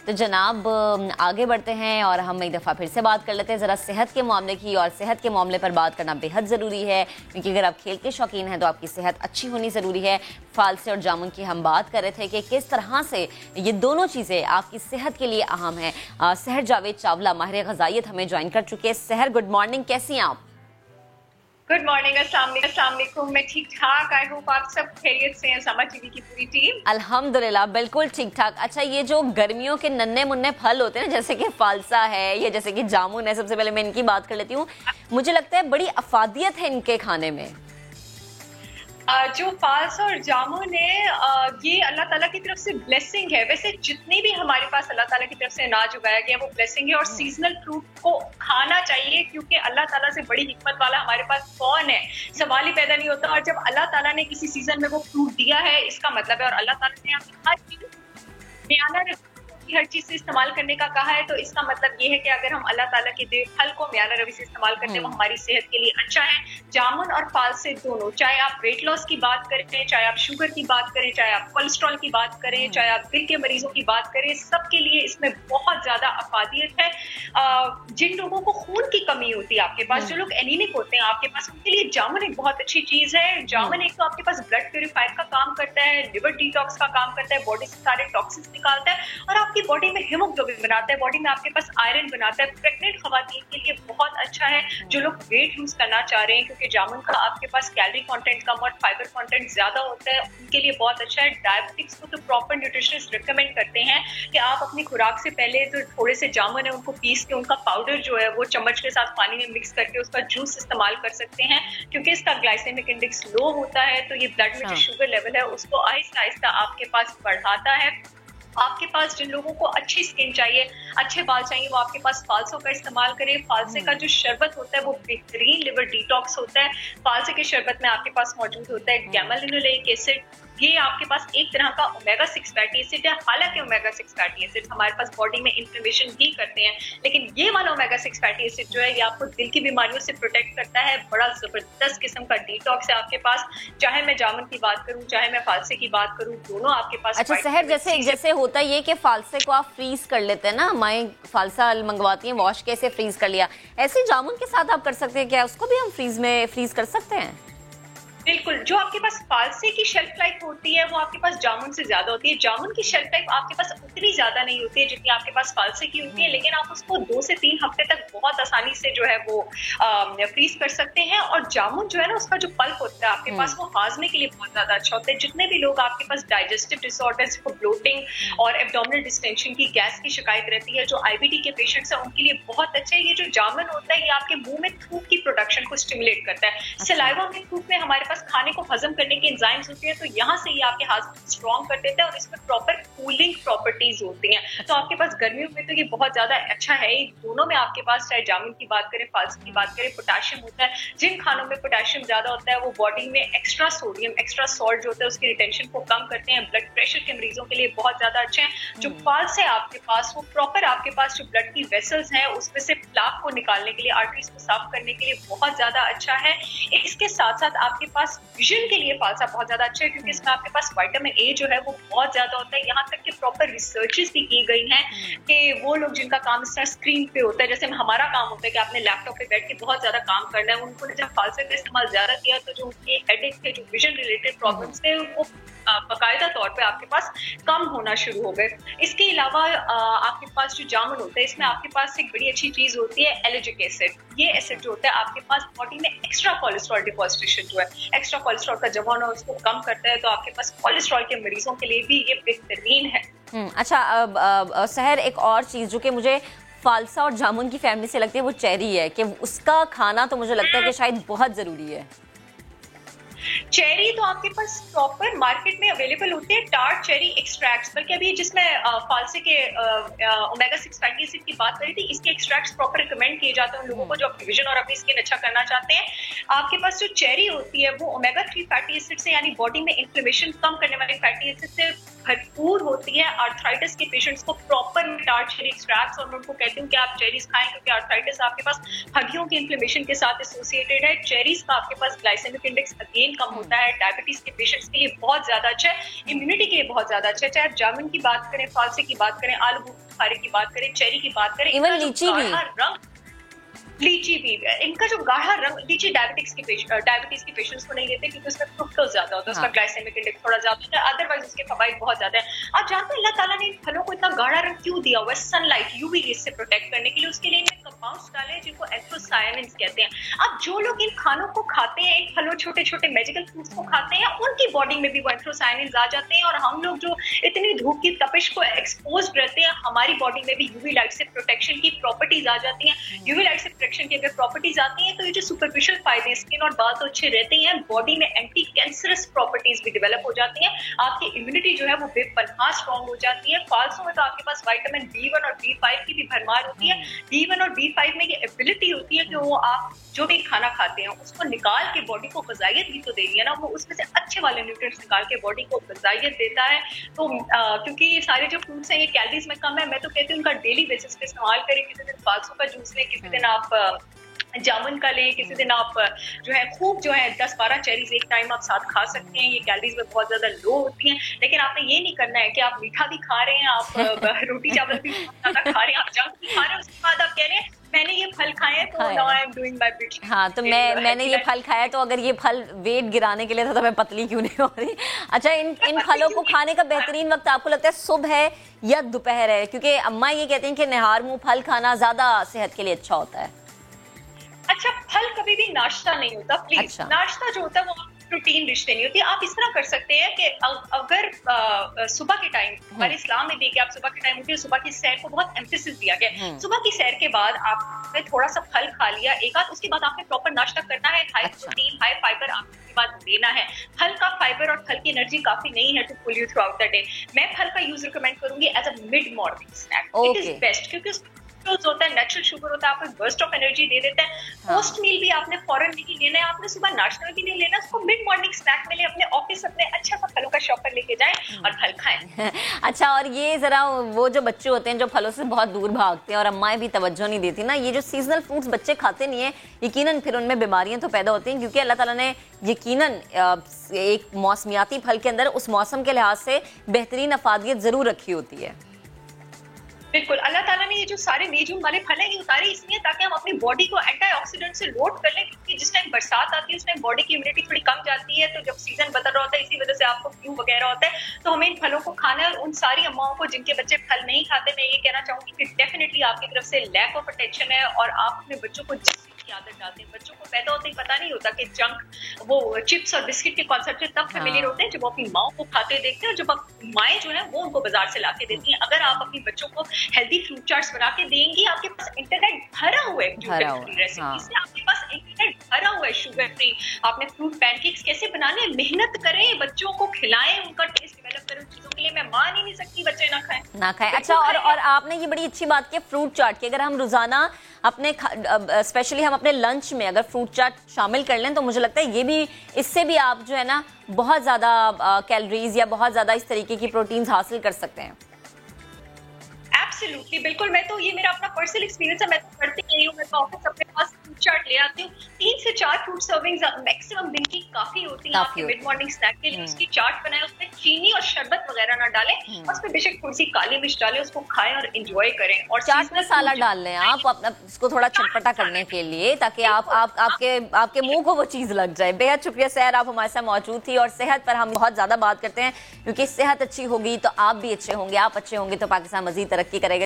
तो जनाब आगे बढ़ते हैं और हम एक दफ़ा फिर से बात कर लेते हैं ज़रा सेहत के मामले की। और सेहत के मामले पर बात करना बेहद ज़रूरी है, क्योंकि अगर आप खेल के शौकीन हैं तो आपकी सेहत अच्छी होनी ज़रूरी है। फालसे और जामुन की हम बात कर रहे थे कि किस तरह से ये दोनों चीज़ें आपकी सेहत के लिए अहम हैं। सहर जावेद चावला माहिर ग़िज़ाइयत हमें ज्वाइन कर चुके हैं। सहर, गुड मॉर्निंग, कैसी हैं आप? गुड मॉर्निंग, अस्सलाम वालेकुम। मैं ठीक ठाक, आई होप आप सब खैरियत से हैं। समा टीवी की पूरी टीम अल्हम्दुलिल्लाह बिल्कुल ठीक ठाक। अच्छा, ये जो गर्मियों के नन्हे मुन्ने फल होते हैं ना, जैसे कि फालसा है या जैसे कि जामुन है, सबसे पहले मैं इनकी बात कर लेती हूँ। मुझे लगता है बड़ी अफादियत है इनके खाने में। जो फालसा और जामुन है, ये अल्लाह ताला की तरफ से ब्लेसिंग है। वैसे जितने भी हमारे पास अल्लाह ताला की तरफ से अनाज उगाया गया वो ब्लेसिंग है, और सीजनल फ्रूट को खाना चाहिए, क्योंकि अल्लाह ताला से बड़ी हिकमत वाला हमारे पास कौन है, सवाल ही पैदा नहीं होता। और जब अल्लाह ताला ने किसी सीजन में वो फ्रूट दिया है, इसका मतलब है, और अल्लाह ताला ने हर चीज हर चीज से इस्तेमाल करने का कहा है, तो इसका मतलब ये है कि अगर हम अल्लाह ताला के दिए फल को म्याना रवि से इस्तेमाल करते हैं वो हमारी सेहत के लिए अच्छा है। जामुन और फालसे दोनों, चाहे आप वेट लॉस की बात करें, चाहे आप शुगर की बात करें, चाहे आप कोलेस्ट्रॉल की बात करें, चाहे आप दिल के मरीजों की बात करें, सबके लिए इसमें बहुत ज्यादा अफादियत है। जिन लोगों को खून की कमी होती है आपके पास, जो लोग एनीमिक होते हैं आपके पास, उनके लिए जामुन एक बहुत अच्छी चीज है। जामुन एक तो आपके पास ब्लड प्यूरिफायर का काम करता है, लिवर डिटॉक्स का काम करता है, बॉडी से सारे टॉक्सिन्स निकालता है, और आपकी बॉडी में हीमोग्लोबिन बनाता है, बॉडी में आपके पास आयरन बनाता है। प्रेग्नेंट खवातीन के लिए बहुत अच्छा है, जो लोग वेट लूज करना चाह रहे हैं, क्योंकि जामुन का आपके पास कैलोरी कंटेंट कम और फाइबर कंटेंट ज्यादा होता है, उनके लिए बहुत अच्छा है। डायबिटिक्स को तो प्रॉपर न्यूट्रिशनिस्ट रिकमेंड करते हैं कि आप अपनी खुराक से पहले जो थोड़े से जामुन है उनको पीस के उनका पाउडर जो है वो चम्मच के साथ पानी में मिक्स करके उसका जूस इस्तेमाल कर सकते हैं, क्योंकि इसका ग्लाइसेमिक इंडेक्स लो होता है, तो ये ब्लड में जो शुगर लेवल है उसको आहिस्ता आहिस्ता आपके पास बढ़ाता है। आपके पास जिन लोगों को अच्छी स्किन चाहिए, अच्छे बाल चाहिए, वो आपके पास फालसों का इस्तेमाल करें। फालसे का जो शरबत होता है वो बेहतरीन लिवर डिटॉक्स होता है। फालसे के शरबत में आपके पास मौजूद होता है गैमालिनोलेइक एसिड, ये आपके पास एक तरह का ओमेगा 6 फैटी एसिड है। हालांकि ओमेगा 6 फैटी एसिड हमारे पास बॉडी में इन्फ्लेमेशन भी करते हैं, लेकिन ये वाला ओमेगा 6 फैटी एसिड जो है ये आपको दिल की बीमारियों से प्रोटेक्ट करता है। बड़ा जबरदस्त किस्म का डिटॉक्स है आपके पास, चाहे मैं जामुन की बात करूं, चाहे मैं फालसे की बात करूं, दोनों आपके पास। अच्छा सहर, जैसे होता है ये कि फालसे को आप फ्रीज कर लेते हैं ना, मैं फालसा मंगवाती हैं वॉश के, फ्रीज कर लिया, ऐसे जामुन के साथ आप कर सकते हैं क्या? उसको भी हम फ्रीज कर सकते हैं? बिल्कुल, जो आपके पास फालसे की शेल्फ लाइफ होती है वो आपके पास जामुन से ज्यादा होती है। जामुन की शेल्फ लाइफ आपके पास उतनी ज्यादा नहीं होती है जितनी आपके पास फालसे की होती है, लेकिन आप उसको 2 से 3 हफ्ते तक बहुत आसानी से जो है वो फ्रीज कर सकते हैं। और जामुन जो है ना, उसका जो पल्प होता है आपके पास, वो हाजमे के लिए बहुत ज्यादा अच्छा होता है। जितने भी लोग आपके पास डाइजेस्टिव डिसऑर्डर्स, ब्लोटिंग और एब्डोमिनल डिस्टेंशन की, गैस की शिकायत रहती है, जो आईबीडी के पेशेंट्स हैं उनके लिए बहुत अच्छा है। ये जो जामुन होता है ये आपके मुंह में थूक की प्रोडक्शन को स्टिमुलेट करता है। सलाइवा में, थूक में हमारे खाने को हजम करने के एंजाइम्स होते हैं, तो यहाँ से ये आपके हाथ स्ट्रॉन्ग कर देता है, और इसमें प्रॉपर कूलिंग प्रॉपर्टीज होती हैं। तो आपके पास गर्मियों में तो ये बहुत ज्यादा अच्छा है। दोनों में आपके पास, चाहे जामुन की बात करें, फालसे की बात करें, पोटेशियम होता है। जिन खानों में पोटेशियम ज्यादा होता है वो बॉडी में एक्स्ट्रा सोडियम, एक्स्ट्रा सॉल्ट जो होता है उसकी रिटेंशन को कम करते हैं। ब्लड प्रेशर के मरीजों के लिए बहुत ज्यादा अच्छे हैं। जो फालसे है आपके पास, वो प्रॉपर आपके पास जो ब्लड की वेसल्स हैं उसमें से प्लाक को निकालने के लिए, आर्टरीज को साफ करने के लिए बहुत ज्यादा अच्छा है। इसके साथ साथ आपके पास विजन के लिए फालसा बहुत ज्यादा अच्छा है, क्योंकि इसमें आपके पास विटामिन ए जो है वो बहुत ज्यादा होता है। यहाँ तक कि प्रॉपर रिसर्चेस भी की गई हैं कि वो लोग जिनका काम इस तरह स्क्रीन पे होता है, जैसे हमारा काम होता है कि आपने लैपटॉप पे बैठ के बहुत ज्यादा काम करना है, उन्होंने जब फालसे का इस्तेमाल ज्यादा किया तो जो उनके हेडेक थे, जो विजन रिलेटेड प्रॉब्लम्स थे, वो बाकायदा तौर पे आपके पास कम होना शुरू हो गए। इसके अलावा आपके पास जो जामुन होता है, इसमें आपके पास एक बड़ी अच्छी चीज होती है एलर्जिक एसिड। ये एसिड जो होता है आपके पास बॉडी में एक्स्ट्रा कोलेस्ट्रॉल डिपॉजिटेशन जो है, एक्स्ट्रा कोलेस्ट्रॉल का जमा होना, उसको कम करता है। तो आपके पास कोलेस्ट्रॉल के मरीजों के लिए भी ये बेहतरीन है। अच्छा सहर, एक और चीज जो कि मुझे फालसा और जामुन की फैमिली से लगती है वो चेरी है, कि उसका खाना तो मुझे लगता है कि शायद बहुत जरूरी है। चेरी तो आपके पास प्रॉपर मार्केट में अवेलेबल होते हैं, टार्ट चेरी एक्सट्रैक्ट्स, बल्कि अभी जिसमें फालसे के ओमेगा 6 फैटी एसिड की बात करी थी, इसके एक्सट्रैक्ट्स प्रॉपर रिकमेंड किए जाते हैं उन लोगों को जो अपनी विजन और अपनी स्किन अच्छा करना चाहते हैं। आपके पास जो चेरी होती है वो ओमेगा 3 फैटी एसिड से, यानी बॉडी में इन्फ्लेमेशन कम करने वाले फैटी एसिड से भरपूर होती है। आर्थराइटिस के पेशेंट्स को प्रॉपर मैं डार्क चेरी एक्सट्रैक्ट्स और मैं उनको कहती हूँ कि आप चेरीज खाएं, क्योंकि आर्थराइटिस आपके पास हड्डियों के इन्फ्लेमेशन के साथ एसोसिएटेड है। चेरीज का आपके पास ग्लाइसेमिक इंडेक्स अगेन कम होता है, डायबिटीज के पेशेंट्स के लिए बहुत ज्यादा अच्छा है, इम्यूनिटी के लिए बहुत ज्यादा अच्छा है। चाहे आप जामुन की बात करें, फालसे की बात करें, आलू बुखारे की बात करें, चेरी की बात करें, इवन लीची भी, लीची भी, इनका जो गाढ़ा रंग, लीची डायबिटीज के पेशेंट्स को नहीं लेते क्योंकि उसमें फ्रुक्टोज ज्यादा होता है, उसका ग्लाइसेमिक इंडेक्स थोड़ा ज्यादा होता है, अदरवाइज उसके फवाइद बहुत ज्यादा है। आप जानते हैं अल्लाह ताला ने इन फलों को इतना गाढ़ा रंग क्यों दिया हुआ है? सनलाइट, यूवी रेज से प्रोटेक्ट करने के लिए। उसके लिए इनमें कंपाउंड्स डाले जिनको एंथोसायनिन्स कहते हैं। अब जो लोग इन खानों को खाते हैं, इन फलों, छोटे छोटे मैजिकल फ्रूट्स को खाते हैं, उनकी बॉडी में भी वो एंथोसायनिन्स आ जाते हैं, और हम लोग जो इतनी धूप की तपिश को एक्सपोज रहते हैं, हमारी बॉडी में भी यूवी लाइट से प्रोटेक्शन की प्रॉपर्टीज आ जाती हैं। यूवी लाइट से प्रोटेक्शन की अगर प्रॉपर्टीज आती हैं तो ये जो सुपरफिशियल फायदे, स्किन और बाल तो अच्छे रहते हैं, बॉडी में एंटी कैंसरस प्रॉपर्टीज भी डेवलप हो जाती हैं, आपकी इम्यूनिटी जो है वो बेपनाह स्ट्रॉन्ग हो जाती है। फालसों में तो आपके पास विटामिन B1 और B5 की भी भरमार होती है। B1 और B5 में ये एबिलिटी होती है कि वो आप जो भी खाना खाते हैं उसको निकाल के बॉडी को ग़िज़ाइयत भी तो देनी है ना, वो उसमें से अच्छे वाले न्यूट्रिएंट्स निकाल के बॉडी को ग़िज़ाइयत देता है। तो क्योंकि ये सारे जो फ्रूट्स हैं ये कैलोरीज में कम है, मैं तो कहती हूँ उनका डेली बेसिस पे इस्तेमाल करें। किसी दिन फालसों का जूस लें, किसी दिन आप जामुन का ले, किसी दिन आप जो है खूब जो है 10-12 चेरीज एक टाइम आप साथ खा सकते हैं। ये कैलोरीज में बहुत ज्यादा लो होती हैं, लेकिन आपने ये नहीं करना है कि आप मीठा भी खा रहे हैं, आप रोटी चावल भी ज्यादा खा रहे हैं, आप जंक भी खा रहे हैं, उसके बाद आप कह रहे हैं मैंने ये फल खाए हैं तो now I am doing my bit. हाँ, तो मैंने ये फल खाया, तो अगर ये फल वेट गिराने के लिए था तो मैं पतली क्यों नहीं हो रही? अच्छा, इन फलों को खाने का बेहतरीन वक्त आपको लगता है सुबह है या दोपहर है? क्योंकि अम्मा ये कहती हैं कि निहार मुंह फल खाना ज्यादा सेहत के लिए अच्छा होता है। अच्छा, फल कभी भी नाश्ता नहीं होता, प्लीज। अच्छा। नाश्ता जो होता है वो प्रोटीन डिश नहीं होती। आप इस तरह कर सकते हैं कि अगर सुबह के टाइम, हमारे इस्लाम में देखिए, आप सुबह के टाइम उठिए, सुबह की सैर को बहुत एम्फेसिस दिया गया। सुबह की सैर के बाद आपने थोड़ा सा फल खा लिया एक आध, उसके बाद आपने प्रॉपर नाश्ता करना है, हाई प्रोटीन हाई फाइबर आपके बाद लेना है। फल का फाइबर और फल की एनर्जी काफी नहीं है to pull you throughout the day. मैं फल का यूज रिकमेंड करूंगी as a mid morning snack, it is best, क्योंकि होता है नेचुरल शुगर होता है, आपको बर्स्ट ऑफ एनर्जी दे देता है। पोस्ट मील भी आपने फौरन नहीं लेना है, आपने सुबह नाश्ता भी नहीं लेना, उसको मिड मॉर्निंग स्नैक में ले, अपने ऑफिस अपने अच्छा सा फलों का शॉपर लेके जाएं और फल खाएं। अच्छा, और ये जरा वो जो बच्चे होते हैं जो फलों से बहुत दूर भागते हैं और अम्माएं भी तवज्जो नहीं देती ना, ये जो सीजनल फ्रूट्स बच्चे खाते नहीं है, यकीनन फिर उनमें बीमारियां तो पैदा होती हैं, क्योंकि अल्लाह ताला ने यकीनन एक मौसमियाती फल के अंदर उस मौसम के लिहाज से बेहतरीन अफादियत जरूर रखी होती है। बिल्कुल, अल्लाह ताला ने ये जो सारे मेजून वाले फल हैं ये उतारे इसलिए ताकि हम अपनी बॉडी को एंटीऑक्सीडेंट से लोड कर लें, क्योंकि जिस टाइम बरसात आती है उस टाइम बॉडी की इम्यूनिटी थोड़ी कम जाती है, तो जब सीजन बदल रहा होता है इसी वजह से आपको फ्लू वगैरह होता है, तो हमें इन फलों को खाना है। और उन सारी अम्माओं को जिनके बच्चे फल नहीं खाते, मैं ये कहना चाहूंगी कि डेफिनेटली आपकी तरफ से लैक ऑफ अटेंशन है, और आप अपने बच्चों को की आदत डालते हैं। बच्चों को पैदा होते ही पता नहीं होता कि जंक, वो चिप्स और बिस्किट के कॉन्सेप्ट से तब फेमिलियर होते हैं जब वो अपनी माओ को खाते देखते हैं, और जब माएँ जो है वो उनको बाजार से लाके देती हैं। अगर आप अपनी बच्चों को हेल्दी फ्रूट चाट्स बना के देंगी, आपके पास इंटरनेट भरा हुआ है ग्लूटेन फ्री रेसिपी से, आपके पास इंटरनेट भरा हुआ है शुगर फ्री। आपने फ्रूट पैनकेक्स कैसे बनाने, मेहनत करें, बच्चों को खिलाएं, उनका टेस्ट डेवलप करें चीजों के लिए। मैं मान ही नहीं सकती बच्चे ना खाएं। अच्छा, और आपने ये बड़ी अच्छी बात की फ्रूट चाट की। अगर हम रोजाना अपने स्पेशली हम अपने लंच में अगर फ्रूट चाट शामिल कर लें तो मुझे लगता है ये भी, इससे भी आप जो है ना बहुत ज्यादा कैलोरीज या बहुत ज्यादा इस तरीके की प्रोटीन्स हासिल कर सकते हैं। एब्सोल्युटली, बिल्कुल। मैं तो, ये मेरा अपना पर्सनल एक्सपीरियंस है, मैं तो करती नहीं हूँ, मैं तो ऑफिस अपने पास फ्रूट चाट ले आती हूँ। 3 से 4 फ्रूट सर्विंग्स मैक्सिमम दिन की काफी होती है आपके मिड मॉर्निंग स्नैक के लिए। उसकी चाट बनाए, उसमें चीनी और शरबत वगैरह ना डालें, उसमें बेशक थोड़ी सी काली मिर्च डालें, उसको खाएं और एंजॉय करें। और चाट मसाला डाल लें आप अपना, उसको थोड़ा चटपटा करने के लिए, ताकि आपके मुंह को वो चीज लग जाए। बेहद शुक्रिया सैर, आप हमारे साथ मौजूद थी। और सेहत पर हम बहुत ज्यादा बात करते हैं, क्योंकि सेहत अच्छी होगी तो आप भी अच्छे होंगे, आप अच्छे होंगे तो पाकिस्तान मजीद तरक्की करेगा।